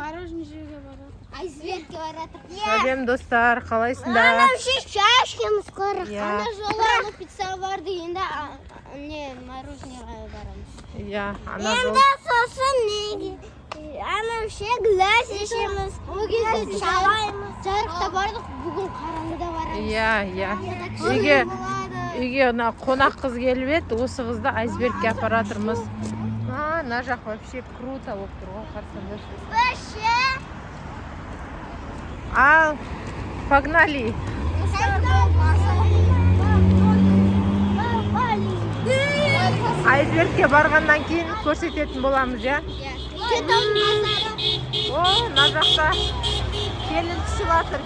мороженое жеуге барады. Айсбергке барады. Сәлем достар, қалайсыңдар? Ана шашкамыз қоры. Ана жолы пицца барды, енді не мороженеға барамыз. Иә, ана жол. Енді сосын неге? Ана глаз ішеміз. Ол кезде шалаймыз. Жарықта бардық, бүгін қараңғыда барамыз. Иә. Үйге қонақ қыз келіп еді, осы қызды айсбергке апаратырмыз. Мына жақ вообще круто болып тұр ғой, қарсаңдар. Вообще. Ал, погнали. Айсбергке барғаннан кейін көрсететін боламыз, иә? О, мына жақта келін түсіп жатыр.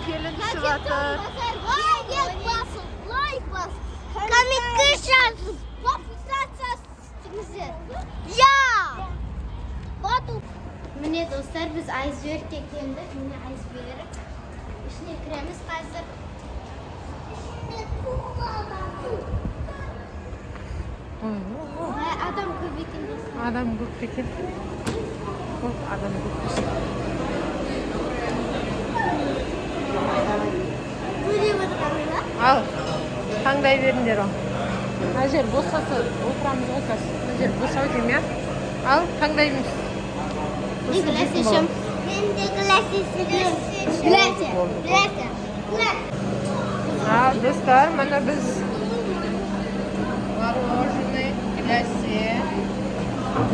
Лайк бас. Комментке жазып. Подписаться. Міне достар, біз айсбергке келдік. Міне айсберг. İçine kiremiz hazır. Adam көп екен. Адам көп екен. Адам көп. Ал, таңдай беріңдер ол. Мына жер босаса отырамыз ғой қазір. Мына жер босау деймін, иә? Ал, таңдаймыз. Ne glass işim? Ben de glass istedim. Glass. Ал, достар, мына біз мороженое, glace.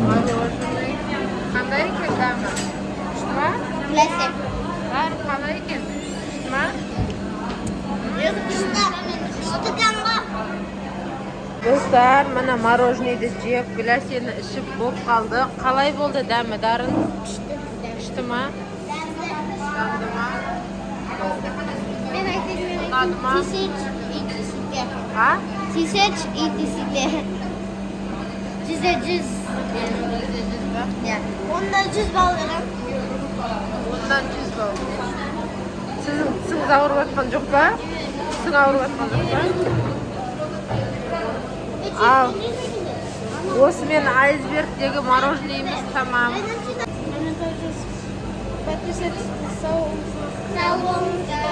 Мороженое. Қандай екен дәмі? Күшті ма? Glass. Бәрі қалай екен? Күшті ма? Достар, мына мороженейді жеп, glace'ні ішіп болып қалды. Қалай болды дәмі, дарын? Күшті ма? Дәмді ма? Ben айтайын. Ұнады ма? Тисеч и тисеке. А? Тисеч и тисеке. 100. Ondan 100 bal verem. Ondan 100 bal. Sizin tісіңіз ауырып жатқан жоқ па? Тісің ауырып жатқан жоқ па? Ал, осымен айсбергтегі мороженейіміз тамам. Подписывайтесь на Салонда.